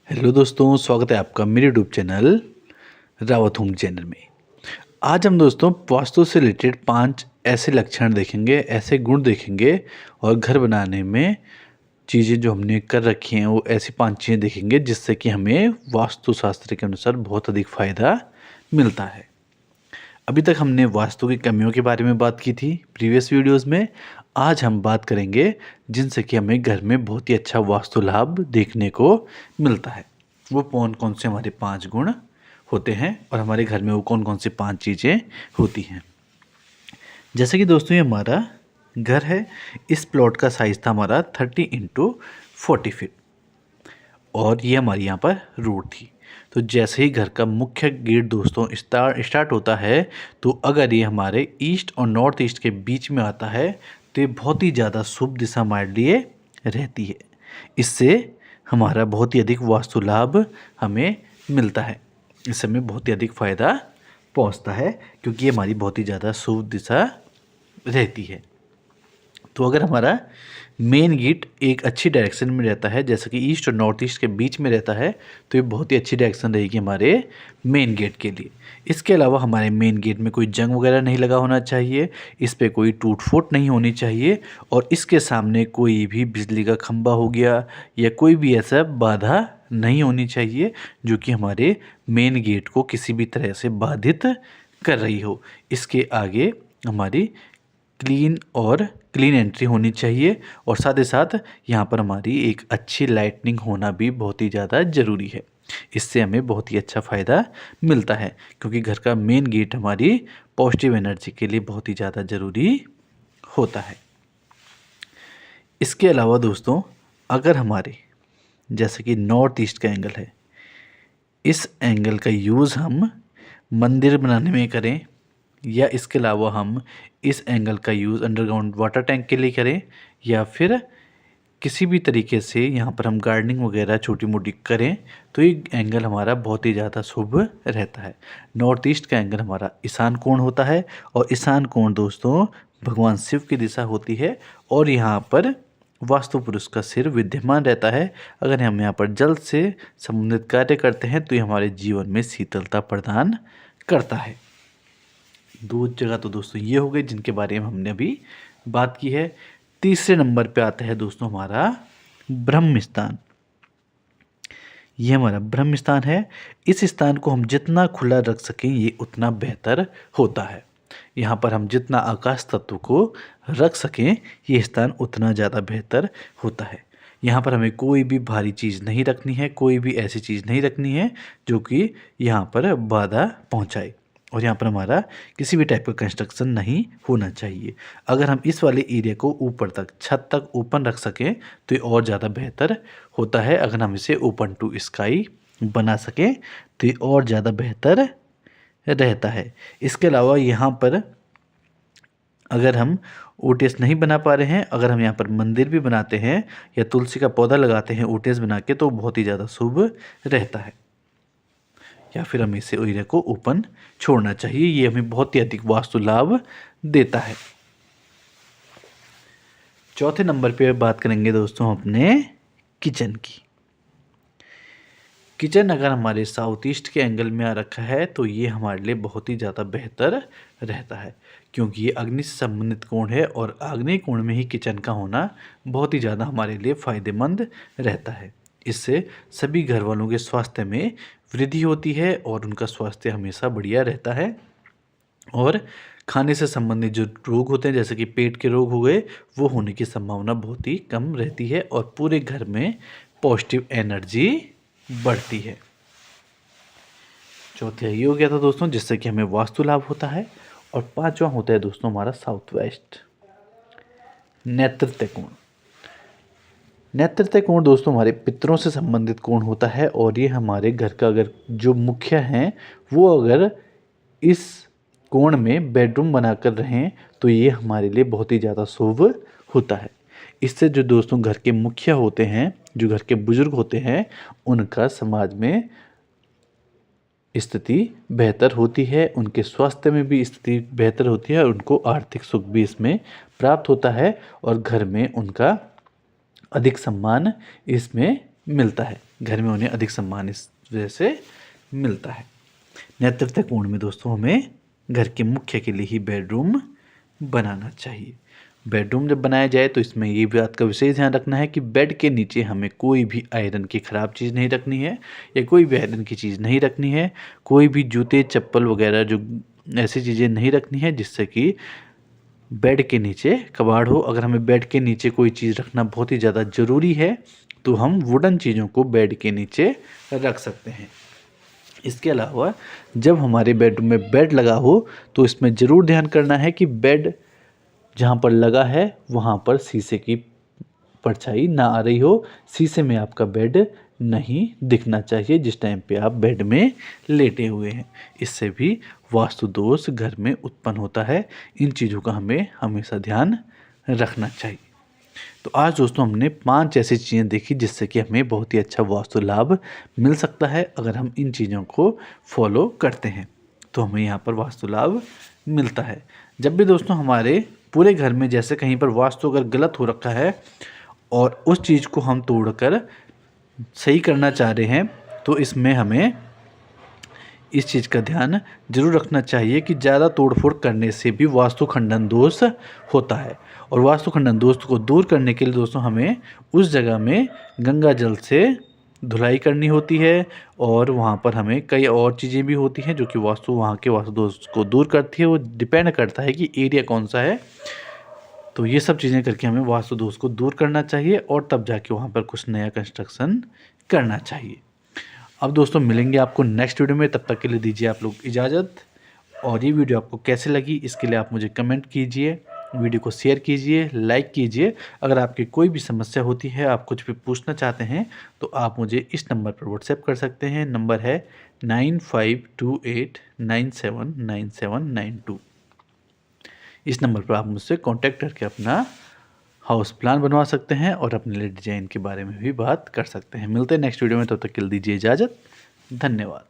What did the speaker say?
Hello दोस्तों, स्वागत है आपका मेरे YouTube channel Rawat home channel में। आज हम दोस्तों वास्तु से रिलेटेड 5 ऐसे लक्षण देखेंगे, ऐसे गुण देखेंगे और घर बनाने में चीज़ें जो हमने कर रखी हैं वो ऐसी 5 चीज़ें देखेंगे जिससे कि हमें वास्तुशास्त्र के अनुसार बहुत अधिक फ़ायदा मिलता है। अभी तक हमने वास्तु की कमियों के बारे में बात की थी प्रीवियस वीडियोस में। आज हम बात करेंगे जिनसे कि हमें घर में बहुत ही अच्छा वास्तु लाभ देखने को मिलता है। वो कौन कौन से हमारे 5 गुण होते हैं और हमारे घर में वो कौन कौन सी 5 चीज़ें होती हैं। जैसे कि दोस्तों ये हमारा घर है, इस प्लॉट का साइज़ था हमारा 30x40 फीट और ये हमारी यहाँ पर रोड थी। तो जैसे ही घर का मुख्य गेट दोस्तों स्टार्ट होता है, तो अगर ये हमारे ईस्ट और नॉर्थ ईस्ट के बीच में आता है तो ये बहुत ही ज़्यादा शुभ दिशा हमारे लिए रहती है। इससे हमारा बहुत ही अधिक वास्तु लाभ हमें मिलता है, इससे हमें बहुत ही अधिक फ़ायदा पहुंचता है क्योंकि ये हमारी बहुत ही ज़्यादा शुभ दिशा रहती है। तो अगर हमारा मेन गेट एक अच्छी डायरेक्शन में रहता है, जैसे कि ईस्ट और नॉर्थ ईस्ट के बीच में रहता है, तो ये बहुत ही अच्छी डायरेक्शन रहेगी हमारे मेन गेट के लिए। इसके अलावा हमारे मेन गेट में कोई जंग वगैरह नहीं लगा होना चाहिए, इस पे कोई टूट फूट नहीं होनी चाहिए और इसके सामने कोई भी बिजली का खंभा हो गया या कोई भी ऐसा बाधा नहीं होनी चाहिए जो कि हमारे मेन गेट को किसी भी तरह से बाधित कर रही हो। इसके आगे हमारी क्लीन एंट्री होनी चाहिए और साथ ही साथ यहाँ पर हमारी एक अच्छी लाइटनिंग होना भी बहुत ही ज़्यादा ज़रूरी है। इससे हमें बहुत ही अच्छा फ़ायदा मिलता है क्योंकि घर का मेन गेट हमारी पॉजिटिव एनर्जी के लिए बहुत ही ज़्यादा ज़रूरी होता है। इसके अलावा दोस्तों अगर हमारे जैसे कि नॉर्थ ईस्ट का एंगल है, इस एंगल का यूज़ हम मंदिर बनाने में करें या इसके अलावा हम इस एंगल का यूज़ अंडरग्राउंड वाटर टैंक के लिए करें या फिर किसी भी तरीके से यहाँ पर हम गार्डनिंग वगैरह छोटी मोटी करें, तो ये एंगल हमारा बहुत ही ज़्यादा शुभ रहता है। नॉर्थ ईस्ट का एंगल हमारा ईशान कोण होता है और ईशान कोण दोस्तों भगवान शिव की दिशा होती है और यहाँ पर वास्तु पुरुष का सिर विद्यमान रहता है। अगर हम यहाँ पर जल से संबंधित कार्य करते हैं तो ये हमारे जीवन में शीतलता प्रदान करता है। 2 जगह तो दोस्तों ये हो गए जिनके बारे में हमने अभी बात की है। तीसरे नंबर पे आता है दोस्तों हमारा ब्रह्म स्थान। ये हमारा ब्रह्म स्थान है। इस स्थान को हम जितना खुला रख सकें ये उतना बेहतर होता है। यहाँ पर हम जितना आकाश तत्व को रख सकें ये स्थान उतना ज़्यादा बेहतर होता है। यहाँ पर हमें कोई भी भारी चीज़ नहीं रखनी है, कोई भी ऐसी चीज़ नहीं रखनी है जो कि यहाँ पर बाधा पहुँचाए और यहाँ पर हमारा किसी भी टाइप का कंस्ट्रक्शन नहीं होना चाहिए। अगर हम इस वाले एरिया को ऊपर तक छत तक ओपन रख सकें तो ये और ज़्यादा बेहतर होता है। अगर हम इसे ओपन टू स्काई बना सकें तो ये और ज़्यादा बेहतर रहता है। इसके अलावा यहाँ पर अगर हम ओटीएस नहीं बना पा रहे हैं, अगर हम यहाँ पर मंदिर भी बनाते हैं या तुलसी का पौधा लगाते हैं ओटीएस बना के, तो बहुत ही ज़्यादा शुभ रहता है। या फिर हमें इसे एरिया को ओपन छोड़ना चाहिए, ये हमें बहुत ही अधिक वास्तु लाभ देता है। चौथे नंबर पे बात करेंगे दोस्तों अपने किचन की। किचन अगर हमारे साउथ ईस्ट के एंगल में आ रखा है तो ये हमारे लिए बहुत ही ज़्यादा बेहतर रहता है क्योंकि ये अग्नि से संबंधित कोण है और आग्नेय कोण में ही किचन का होना बहुत ही ज़्यादा हमारे लिए फ़ायदेमंद रहता है। इससे सभी घर वालों के स्वास्थ्य में वृद्धि होती है और उनका स्वास्थ्य हमेशा बढ़िया रहता है और खाने से संबंधित जो रोग होते हैं जैसे कि पेट के रोग हो गए वो होने की संभावना बहुत ही कम रहती है और पूरे घर में पॉजिटिव एनर्जी बढ़ती है। चौथा ये हो गया था दोस्तों जिससे कि हमें वास्तु लाभ होता है। और 5वां होता है दोस्तों हमारा साउथ वेस्ट नेतृत्व कोण। नेतृत्व कोण दोस्तों हमारे पितरों से संबंधित कोण होता है और ये हमारे घर का अगर जो मुखिया हैं वो अगर इस कोण में बेडरूम बनाकर रहें तो ये हमारे लिए बहुत ही ज़्यादा शुभ होता है। इससे जो दोस्तों घर के मुखिया होते हैं, जो घर के बुजुर्ग होते हैं, उनका समाज में स्थिति बेहतर होती है, उनके स्वास्थ्य में भी स्थिति बेहतर होती है और उनको आर्थिक सुख भी इसमें प्राप्त होता है और घर में उनका अधिक सम्मान इसमें मिलता है। घर में उन्हें अधिक सम्मान इस वजह से मिलता है। नेतृत्व कोण में दोस्तों हमें घर के मुखिया के लिए ही बेडरूम बनाना चाहिए। बेडरूम जब बनाया जाए तो इसमें ये बात का विशेष ध्यान रखना है कि बेड के नीचे हमें कोई भी आयरन की ख़राब चीज़ नहीं रखनी है या कोई भी आयरन की चीज़ नहीं रखनी है। कोई भी जूते चप्पल वगैरह जो ऐसी चीज़ें नहीं रखनी है जिससे कि बेड के नीचे कबाड़ हो। अगर हमें बेड के नीचे कोई चीज़ रखना बहुत ही ज़्यादा ज़रूरी है तो हम वुडन चीज़ों को बेड के नीचे रख सकते हैं। इसके अलावा जब हमारे बेडरूम में बेड लगा हो तो इसमें ज़रूर ध्यान करना है कि बेड जहाँ पर लगा है वहाँ पर शीशे की परछाई ना आ रही हो। शीशे में आपका बेड नहीं दिखना चाहिए जिस टाइम पे आप बेड में लेटे हुए हैं। इससे भी वास्तु दोष घर में उत्पन्न होता है। इन चीज़ों का हमें हमेशा ध्यान रखना चाहिए। तो आज दोस्तों हमने 5 ऐसी चीज़ें देखी जिससे कि हमें बहुत ही अच्छा वास्तु लाभ मिल सकता है अगर हम इन चीज़ों को फॉलो करते हैं तो हमें यहाँ पर वास्तु लाभ मिलता है। जब भी दोस्तों हमारे पूरे घर में जैसे कहीं पर वास्तु अगर गलत हो रखा है और उस चीज़ को हम तोड़कर सही करना चाह रहे हैं तो इसमें हमें इस चीज़ का ध्यान जरूर रखना चाहिए कि ज़्यादा तोड़फोड़ करने से भी वास्तु खंडन दोष होता है। और वास्तु खंडन दोष को दूर करने के लिए दोस्तों हमें उस जगह में गंगा जल से धुलाई करनी होती है और वहाँ पर हमें कई और चीज़ें भी होती हैं जो कि वहाँ के वास्तु दोष को दूर करती है। वो डिपेंड करता है कि एरिया कौन सा है। तो ये सब चीज़ें करके हमें वास्तु दोष को दूर करना चाहिए और तब जाके वहाँ पर कुछ नया कंस्ट्रक्शन करना चाहिए। अब दोस्तों मिलेंगे आपको नेक्स्ट वीडियो में, तब तक के लिए दीजिए आप लोग इजाज़त। और ये वीडियो आपको कैसे लगी इसके लिए आप मुझे कमेंट कीजिए, वीडियो को शेयर कीजिए, लाइक कीजिए। अगर आपकी कोई भी समस्या होती है, आप कुछ भी पूछना चाहते हैं तो आप मुझे इस नंबर पर व्हाट्सएप कर सकते हैं। नंबर है 9528979792। इस नंबर पर आप मुझसे कांटेक्ट करके अपना हाउस प्लान बनवा सकते हैं और अपने लिए डिजाइन के बारे में भी बात कर सकते हैं। मिलते हैं नेक्स्ट वीडियो में, तब तक के लिए दीजिए इजाज़त। धन्यवाद।